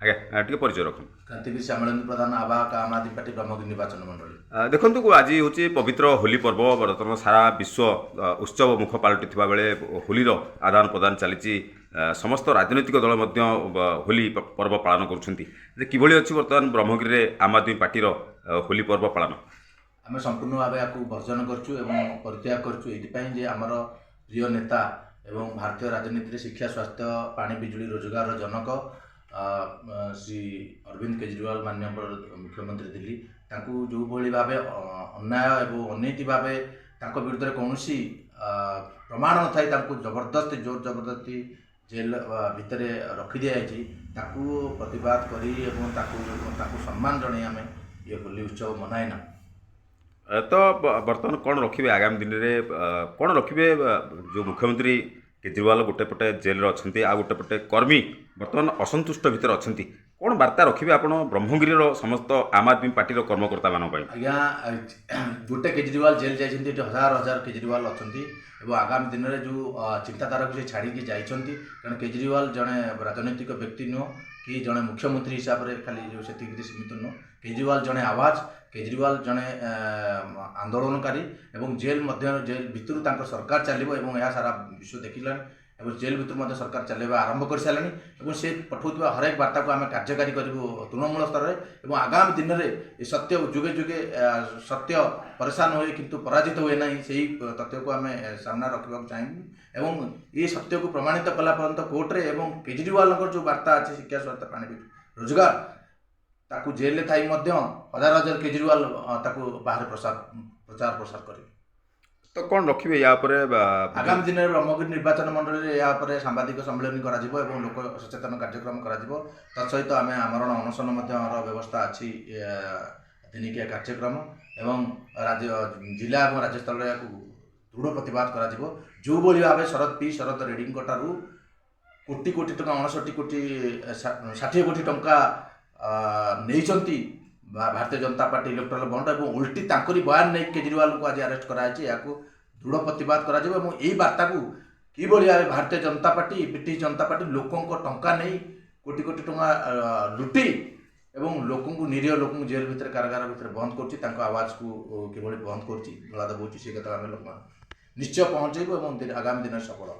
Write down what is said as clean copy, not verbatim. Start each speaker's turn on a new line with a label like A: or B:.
A: ଆଜ୍ଞା ଟିକେ ପରିଚୟ ରଖନ୍ତୁ।
B: କ୍ରାନ୍ତିବୀର ଶ୍ୟାମଳେନ୍ଦୁ ପ୍ରଧାନ ଆବାହକ ଆମ୍ ଆଦମୀ ପାର୍ଟି ବ୍ରହ୍ମଗିରି ନିର୍ବାଚନ ମଣ୍ଡଳୀ।
A: ଦେଖନ୍ତୁ ଆଜି ହେଉଛି ପବିତ୍ର ହୋଲି ପର୍ବ। ବର୍ତ୍ତମାନ ସାରା ବିଶ୍ୱ ଉତ୍ସବ ମୁଖ ପାଲଟିଥିବା ବେଳେ ହୋଲିର ଆଦାନ ପ୍ରଦାନ ଚାଲିଛି। ସମସ୍ତ ରାଜନୈତିକ ଦଳ ମଧ୍ୟ ହୋଲି ପର୍ବ ପାଳନ କରୁଛନ୍ତି। ଯେ କିଭଳି ଅଛି ବର୍ତ୍ତମାନ ବ୍ରହ୍ମଗିରିରେ ଆମ୍ ଆଦମୀ ପାର୍ଟିର ହୋଲି ପର୍ବ ପାଳନ?
B: ଆମେ ସମ୍ପୂର୍ଣ୍ଣ ଭାବେ ୟାକୁ ବର୍ଜନ କରୁଛୁ ଏବଂ ପରିତ୍ୟାଗ କରୁଛୁ ଏଇଥିପାଇଁ ଯେ ଆମର ପ୍ରିୟ ନେତା ଏବଂ ଭାରତୀୟ ରାଜନୀତିରେ ଶିକ୍ଷା, ସ୍ୱାସ୍ଥ୍ୟ, ପାଣି, ବିଜୁଳି, ରୋଜଗାରର ଜନକ ଶ୍ରୀ ଅରବିନ୍ଦ କେଜରିୱାଲ ମାନ୍ୟବର ମୁଖ୍ୟମନ୍ତ୍ରୀ ଦିଲ୍ଲୀ, ତାଙ୍କୁ ଯେଉଁଭଳି ଭାବେ ଅନ୍ୟାୟ ଏବଂ ଅନୀତି ଭାବେ ତାଙ୍କ ବିରୁଦ୍ଧରେ କୌଣସି ପ୍ରମାଣ ନଥାଇ ତାଙ୍କୁ ଜବରଦସ୍ତି ଜୋର ଜବରଦସ୍ତି ଜେଲ୍ ଭିତରେ ରଖିଦିଆଯାଇଛି, ତାକୁ ପ୍ରତିବାଦ କରି ଏବଂ ତାକୁ ସମ୍ମାନ ଜଣାଇ ଆମେ ଏ ହୋଲି ଉତ୍ସବ ମନାଇନା।
A: ତ ବର୍ତ୍ତମାନ କ'ଣ ରଖିବେ ଆଗାମୀ ଦିନରେ? କ'ଣ ରଖିବେ? ଯେଉଁ ମୁଖ୍ୟମନ୍ତ୍ରୀ କେଜରିୱାଲ ଗୋଟେ ପଟେ ଜେଲ୍ରେ ଅଛନ୍ତି, ଆଉ ଗୋଟେ ପଟେ କର୍ମୀ ବର୍ତ୍ତମାନ ଅସନ୍ତୁଷ୍ଟ ଭିତରେ ଅଛନ୍ତି, କ'ଣ ବାର୍ତ୍ତା ରଖିବେ ଆପଣ ବ୍ରହ୍ମଗିରିର ସମସ୍ତ ଆମ୍ ଆଦମୀ ପାର୍ଟିର କର୍ମକର୍ତ୍ତାମାନଙ୍କ ପାଇଁ?
B: ଆଜ୍ଞା, ଗୋଟେ କେଜରିୱାଲ ଜେଲ୍ ଯାଇଛନ୍ତି, ଏଠି ହଜାର ହଜାର କେଜରିୱାଲ ଅଛନ୍ତି ଏବଂ ଆଗାମୀ ଦିନରେ ଯେଉଁ ଚିନ୍ତାଧାରାକୁ ସେ ଛାଡ଼ିକି ଯାଇଛନ୍ତି, କାରଣ କେଜରିୱାଲ ଜଣେ ରାଜନୈତିକ ବ୍ୟକ୍ତି ନୁହଁ କି ଜଣେ ମୁଖ୍ୟମନ୍ତ୍ରୀ ହିସାବରେ ଖାଲି ଯେଉଁ ସେତିକିରେ ସୀମିତ ନୁହଁ। କେଜରିୱାଲ ଜଣେ ଆୱାଜ, କେଜରିୱାଲ ଜଣେ ଆନ୍ଦୋଳନକାରୀ ଏବଂ ଜେଲ୍ ଭିତରୁ ତାଙ୍କ ସରକାର ଚାଲିବ ଏବଂ ଏହା ସାରା ବିଶ୍ୱ ଦେଖିଲାଣି ଏବଂ ଜେଲ୍ ଭିତରୁ ମଧ୍ୟ ସରକାର ଚାଲିବା ଆରମ୍ଭ କରିସାରିଲାଣି ଏବଂ ସେ ପଠାଉଥିବା ହରେକ ବାର୍ତ୍ତାକୁ ଆମେ କାର୍ଯ୍ୟକାରୀ କରିବୁ ତୃଣମୂଳ ସ୍ତରରେ ଏବଂ ଆଗାମୀ ଦିନରେ ଏ ସତ୍ୟ ଯୁଗେ ଯୁଗେ ସତ୍ୟ ପରିସାନ ହୁଏ କିନ୍ତୁ ପରାଜିତ ହୁଏ ନାହିଁ, ସେହି ତଥ୍ୟକୁ ଆମେ ସାମ୍ନା ରଖିବାକୁ ଚାହିଁବୁ ଏବଂ ଏ ସତ୍ୟକୁ ପ୍ରମାଣିତ କଲା ପର୍ଯ୍ୟନ୍ତ କୋର୍ଟରେ ଏବଂ କେଜରିୱାଲଙ୍କର ଯେଉଁ ବାର୍ତ୍ତା ଅଛି ଶିକ୍ଷା, ସ୍ୱାସ୍ଥ୍ୟ, ପାଣି, ରୋଜଗାର, ତାକୁ ଜେଲ୍ରେ ଥାଇ ମଧ୍ୟ ହଜାର ହଜାର କେଜରିୱାଲ ତାକୁ ବାହାରେ ପ୍ରଚାର ପ୍ରସାର କରିବେ।
A: ତ କ'ଣ ରଖିବେ ୟା ଉପରେ?
B: ଆଗାମୀ ଦିନରେ ବ୍ରହ୍ମଗିରି ନିର୍ବାଚନ ମଣ୍ଡଳୀରେ ଏହା ଉପରେ ସାମ୍ବାଦିକ ସମ୍ମିଳନୀ କରାଯିବ ଏବଂ ଲୋକ ସଚେତନ କାର୍ଯ୍ୟକ୍ରମ କରାଯିବ। ତା ସହିତ ଆମେ ଆମରଣ ଅନଶନ ମଧ୍ୟର ବ୍ୟବସ୍ଥା ଅଛି, ଦିନିକିଆ କାର୍ଯ୍ୟକ୍ରମ ଏବଂ ଜିଲ୍ଲା ଏବଂ ରାଜ୍ୟ ସ୍ତରରେ ଏହାକୁ ଦୃଢ଼ ପ୍ରତିବାଦ କରାଯିବ। ଯେଉଁଭଳି ଭାବେ ଶରଦ ରେଡ୍ଡୀଙ୍କ ଠାରୁ କୋଟି କୋଟି ଟଙ୍କା 59 କୋଟି ଟଙ୍କା ନେଇଛନ୍ତି ଭାରତୀୟ ଜନତା ପାର୍ଟି ଇଲେକ୍ଟ୍ରାଲ ବଣ୍ଡ ଏବଂ ଓଲଟି ତାଙ୍କରି ବୟାନ ନେଇ କେଜରିୱାଲଙ୍କୁ ଆଜି ଆରେଷ୍ଟ କରାଯାଇଛି, ଏହାକୁ ଦୃଢ଼ ପ୍ରତିବାଦ କରାଯିବ ଏବଂ ଏହି ବାର୍ତ୍ତାକୁ କିଭଳି ଭାବେ ଭାରତୀୟ ଜନତା ପାର୍ଟି, ବ୍ରିଟିଶ ଜନତା ପାର୍ଟି ଲୋକଙ୍କ ଟଙ୍କା ନେଇ କୋଟି କୋଟି ଟଙ୍କା ଲୁଟି ଏବଂ ନିରୀହ ଲୋକଙ୍କୁ ଜେଲ୍ ଭିତରେ କାରାଗାର ଭିତରେ ବନ୍ଦ କରୁଛି, ତାଙ୍କ ଆୱାଜକୁ କିଭଳି ବନ୍ଦ କରୁଛି, ଗଳା ଦବାଉଛି, ସେ କଥା ଆମେ ଲୋକମାନଙ୍କୁ ନିଶ୍ଚୟ ପହଞ୍ଚାଇବୁ ଏବଂ ଆଗାମୀ ଦିନରେ ସଫଳ